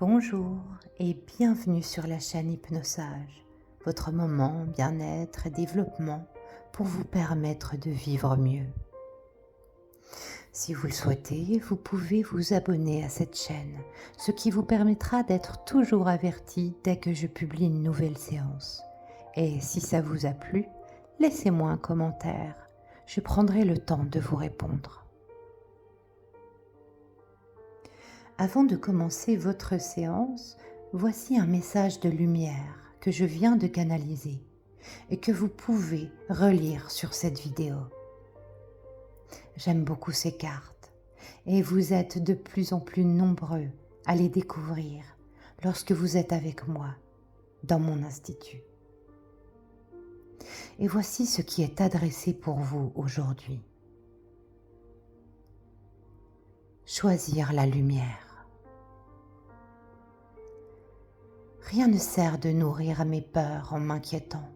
Bonjour et bienvenue sur la chaîne Hypnosage, votre moment bien-être et développement pour vous permettre de vivre mieux. Si vous le souhaitez, vous pouvez vous abonner à cette chaîne, ce qui vous permettra d'être toujours averti dès que je publie une nouvelle séance. Et si ça vous a plu, laissez-moi un commentaire, je prendrai le temps de vous répondre. Avant de commencer votre séance, voici un message de lumière que je viens de canaliser et que vous pouvez relire sur cette vidéo. J'aime beaucoup ces cartes et vous êtes de plus en plus nombreux à les découvrir lorsque vous êtes avec moi dans mon institut. Et voici ce qui est adressé pour vous aujourd'hui. Choisir la lumière. Rien ne sert de nourrir mes peurs en m'inquiétant.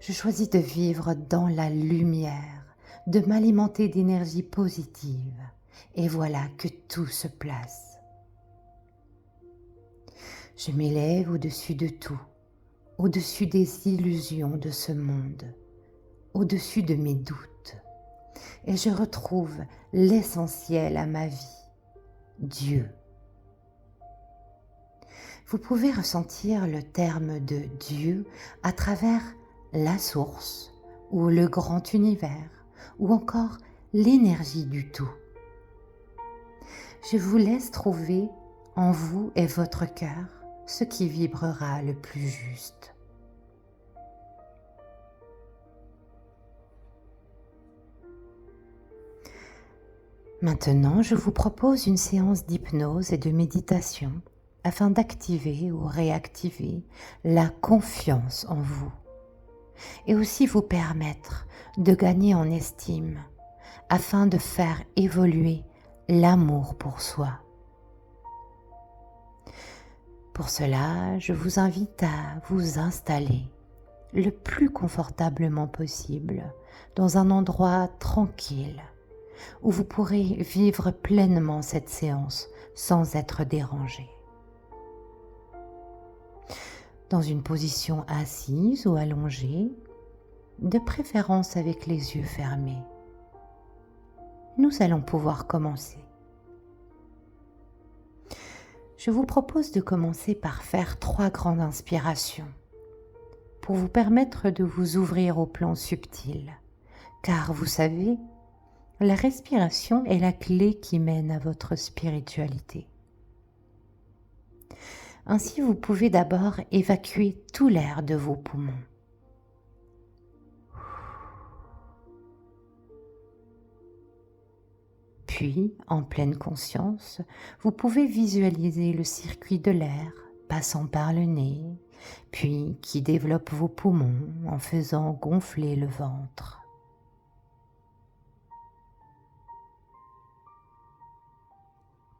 Je choisis de vivre dans la lumière, de m'alimenter d'énergie positive, et voilà que tout se place. Je m'élève au-dessus de tout, au-dessus des illusions de ce monde, au-dessus de mes doutes, et je retrouve l'essentiel à ma vie, Dieu. Vous pouvez ressentir le terme de Dieu à travers la source ou le grand univers ou encore l'énergie du tout. Je vous laisse trouver en vous et votre cœur ce qui vibrera le plus juste. Maintenant, je vous propose une séance d'hypnose et de méditation afin d'activer ou réactiver la confiance en vous et aussi vous permettre de gagner en estime afin de faire évoluer l'amour pour soi. Pour cela, je vous invite à vous installer le plus confortablement possible dans un endroit tranquille où vous pourrez vivre pleinement cette séance sans être dérangé. Dans une position assise ou allongée, de préférence avec les yeux fermés. Nous allons pouvoir commencer. Je vous propose de commencer par faire 3 grandes inspirations pour vous permettre de vous ouvrir au plan subtil, car vous savez, la respiration est la clé qui mène à votre spiritualité. Ainsi, vous pouvez d'abord évacuer tout l'air de vos poumons. Puis, en pleine conscience, vous pouvez visualiser le circuit de l'air passant par le nez, puis qui développe vos poumons en faisant gonfler le ventre.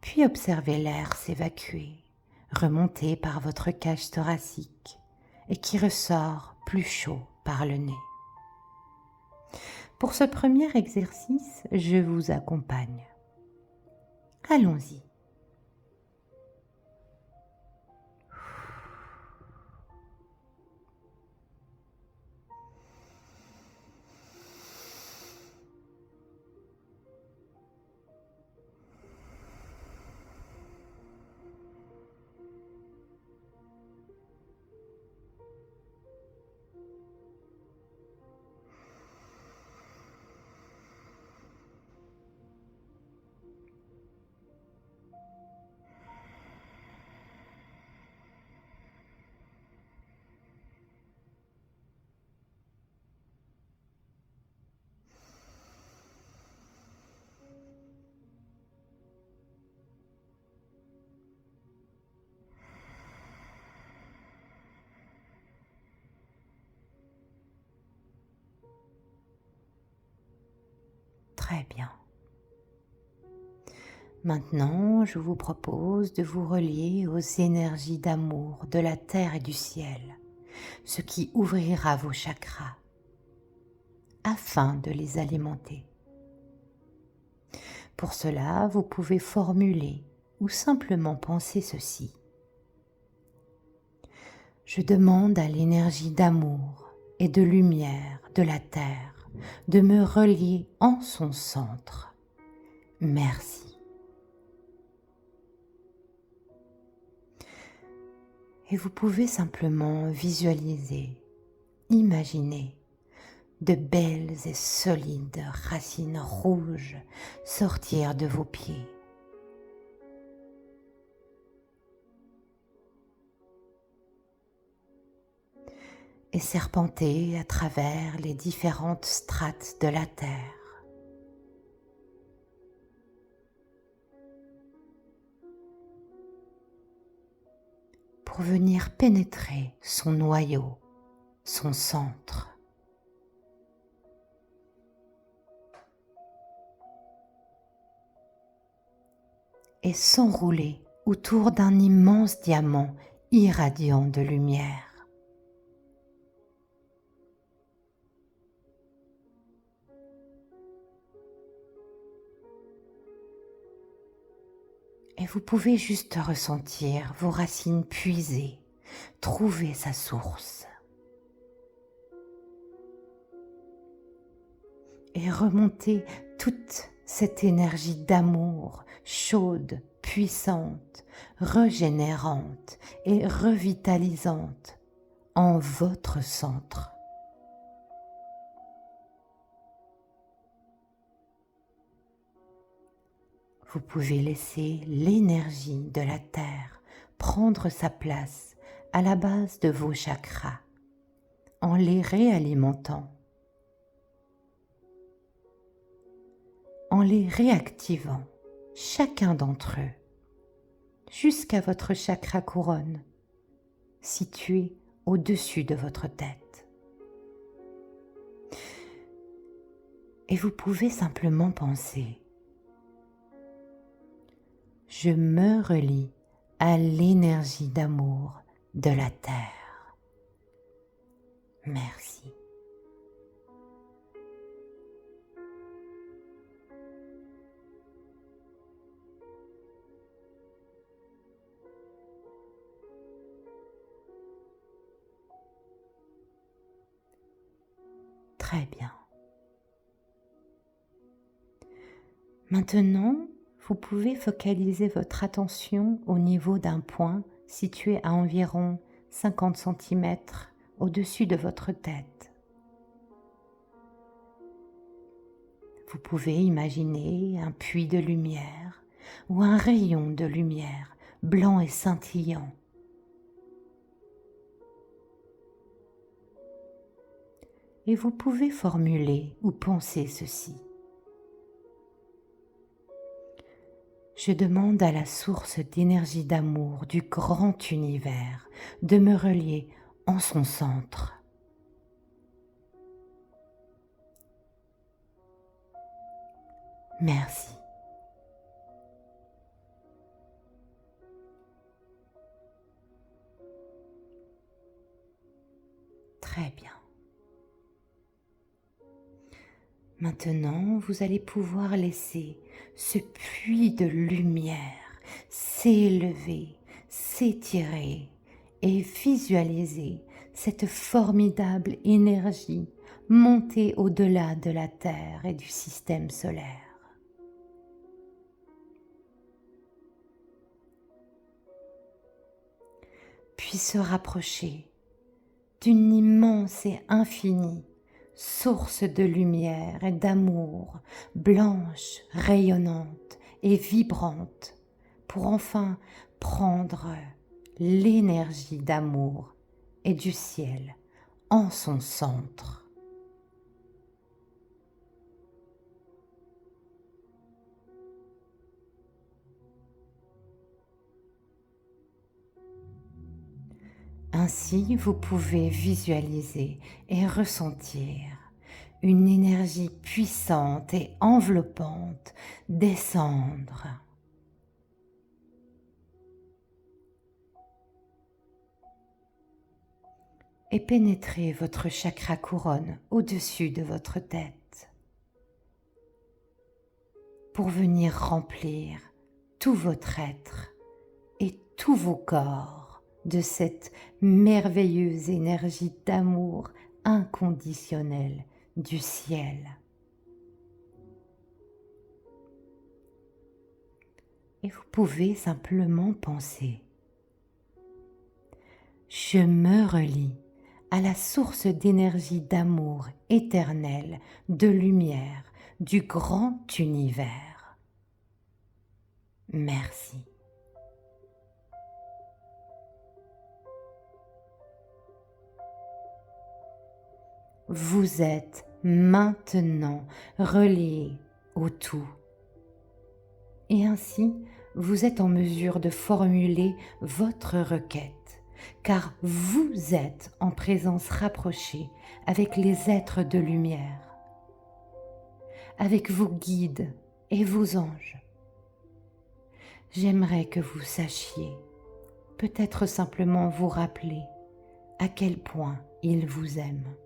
Puis observez l'air s'évacuer, remonter par votre cage thoracique et qui ressort plus chaud par le nez. Pour ce premier exercice, je vous accompagne. Allons-y. Très bien. Maintenant, je vous propose de vous relier aux énergies d'amour de la terre et du ciel, ce qui ouvrira vos chakras afin de les alimenter. Pour cela, vous pouvez formuler ou simplement penser ceci. Je demande à l'énergie d'amour et de lumière de la Terre de me relier en son centre. Merci. Et vous pouvez simplement visualiser, imaginer de belles et solides racines rouges sortir de vos pieds. Et serpenter à travers les différentes strates de la terre. Pour venir pénétrer son noyau, son centre. Et s'enrouler autour d'un immense diamant irradiant de lumière. Et vous pouvez juste ressentir vos racines puiser, trouver sa source. Et remonter toute cette énergie d'amour chaude, puissante, régénérante et revitalisante en votre centre. Vous pouvez laisser l'énergie de la Terre prendre sa place à la base de vos chakras en les réalimentant, en les réactivant, chacun d'entre eux, jusqu'à votre chakra couronne, situé au-dessus de votre tête. Et vous pouvez simplement penser: je me relie à l'énergie d'amour de la Terre. Merci. Très bien. Maintenant, vous pouvez focaliser votre attention au niveau d'un point situé à environ 50 cm au-dessus de votre tête. Vous pouvez imaginer un puits de lumière ou un rayon de lumière blanc et scintillant. Et vous pouvez formuler ou penser ceci: je demande à la source d'énergie d'amour du grand univers de me relier en son centre. Merci. Très bien. Maintenant, vous allez pouvoir laisser ce puits de lumière s'élever, s'étirer et visualiser cette formidable énergie monter au-delà de la Terre et du système solaire. Puis se rapprocher d'une immense et infinie source de lumière et d'amour, blanche, rayonnante et vibrante, pour enfin prendre l'énergie d'amour et du ciel en son centre. Ainsi, vous pouvez visualiser et ressentir une énergie puissante et enveloppante descendre. Et pénétrer votre chakra couronne au-dessus de votre tête pour venir remplir tout votre être et tous vos corps de cette merveilleuse énergie d'amour inconditionnel du ciel. Et vous pouvez simplement penser: je me relie à la source d'énergie d'amour éternel, de lumière, du grand univers. Merci. Vous êtes maintenant relié au tout. Et ainsi, vous êtes en mesure de formuler votre requête, car vous êtes en présence rapprochée avec les êtres de lumière, avec vos guides et vos anges. J'aimerais que vous sachiez, peut-être simplement vous rappeler à quel point ils vous aiment.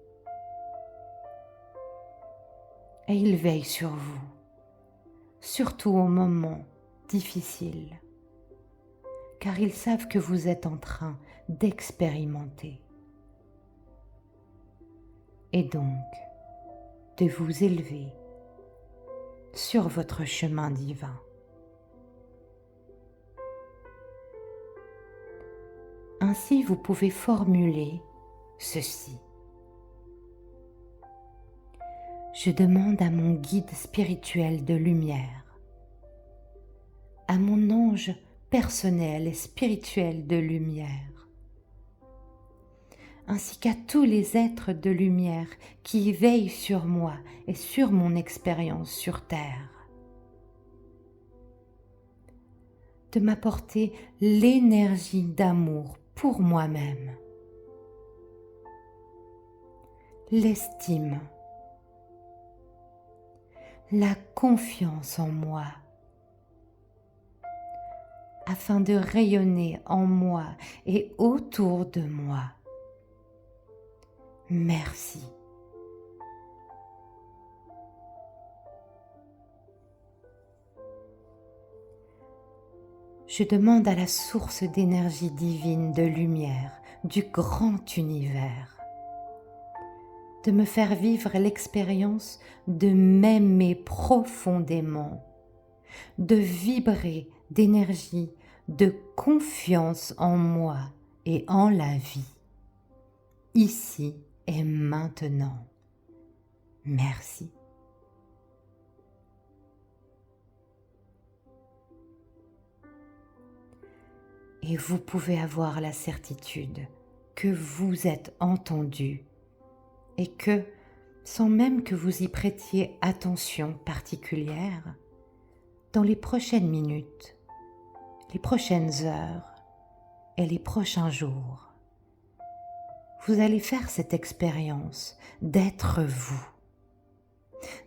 Et ils veillent sur vous, surtout aux moments difficiles, car ils savent que vous êtes en train d'expérimenter. Et donc, de vous élever sur votre chemin divin. Ainsi, vous pouvez formuler ceci. Je demande à mon guide spirituel de lumière, à mon ange personnel et spirituel de lumière, ainsi qu'à tous les êtres de lumière qui veillent sur moi et sur mon expérience sur Terre, de m'apporter l'énergie d'amour pour moi-même, l'estime, la confiance en moi, afin de rayonner en moi et autour de moi. Merci. Je demande à la source d'énergie divine de lumière du grand univers de me faire vivre l'expérience de m'aimer profondément, de vibrer d'énergie, de confiance en moi et en la vie, ici et maintenant. Merci. Et vous pouvez avoir la certitude que vous êtes entendu et que, sans même que vous y prêtiez attention particulière, dans les prochaines minutes, les prochaines heures et les prochains jours, vous allez faire cette expérience d'être vous,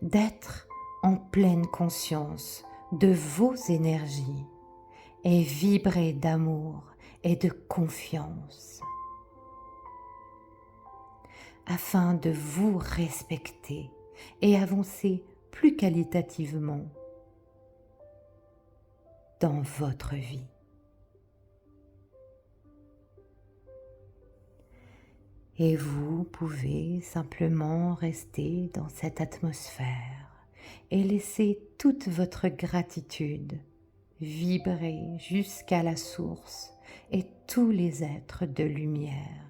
d'être en pleine conscience de vos énergies et vibrer d'amour et de confiance, afin de vous respecter et avancer plus qualitativement dans votre vie. Et vous pouvez simplement rester dans cette atmosphère et laisser toute votre gratitude vibrer jusqu'à la source et tous les êtres de lumière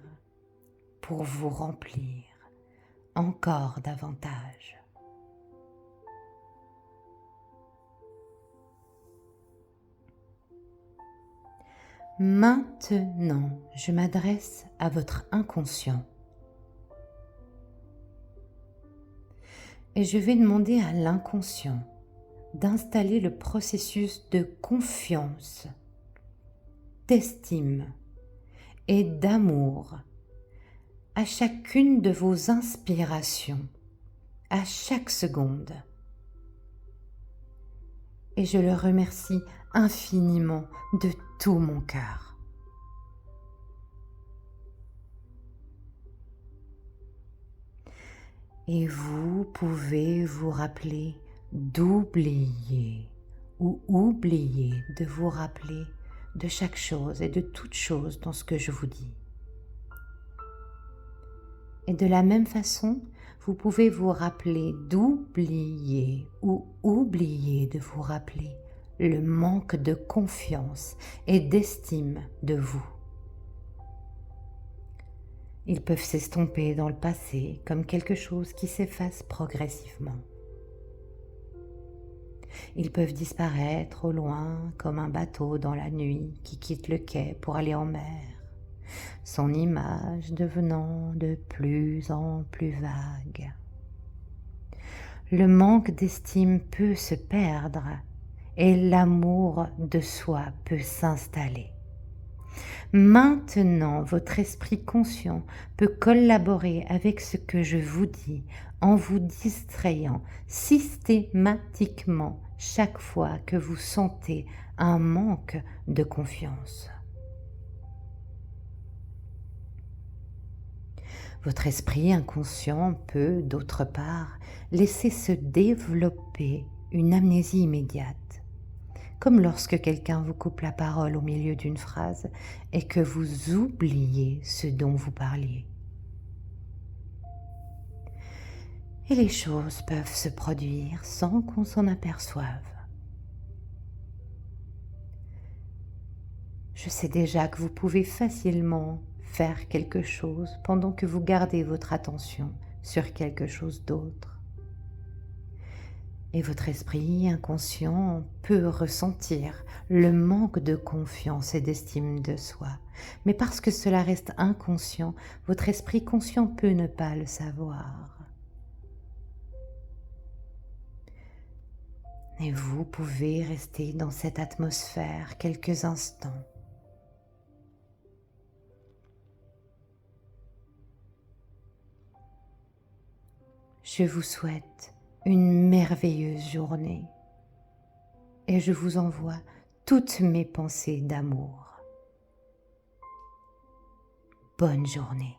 pour vous remplir encore davantage. Maintenant, je m'adresse à votre inconscient et je vais demander à l'inconscient d'installer le processus de confiance, d'estime et d'amour à chacune de vos inspirations, à chaque seconde. Et je le remercie infiniment de tout mon cœur. Et vous pouvez vous rappeler d'oublier ou oublier de vous rappeler de chaque chose et de toute chose dans ce que je vous dis. Et de la même façon, vous pouvez vous rappeler d'oublier ou oublier de vous rappeler le manque de confiance et d'estime de vous. Ils peuvent s'estomper dans le passé comme quelque chose qui s'efface progressivement. Ils peuvent disparaître au loin comme un bateau dans la nuit qui quitte le quai pour aller en mer, son image devenant de plus en plus vague. Le manque d'estime peut se perdre et l'amour de soi peut s'installer. Maintenant, votre esprit conscient peut collaborer avec ce que je vous dis en vous distrayant systématiquement chaque fois que vous sentez un manque de confiance. Votre esprit inconscient peut, d'autre part, laisser se développer une amnésie immédiate, comme lorsque quelqu'un vous coupe la parole au milieu d'une phrase et que vous oubliez ce dont vous parliez. Et les choses peuvent se produire sans qu'on s'en aperçoive. Je sais déjà que vous pouvez facilement faire quelque chose pendant que vous gardez votre attention sur quelque chose d'autre. Et votre esprit inconscient peut ressentir le manque de confiance et d'estime de soi. Mais parce que cela reste inconscient, votre esprit conscient peut ne pas le savoir. Et vous pouvez rester dans cette atmosphère quelques instants. Je vous souhaite une merveilleuse journée et je vous envoie toutes mes pensées d'amour. Bonne journée.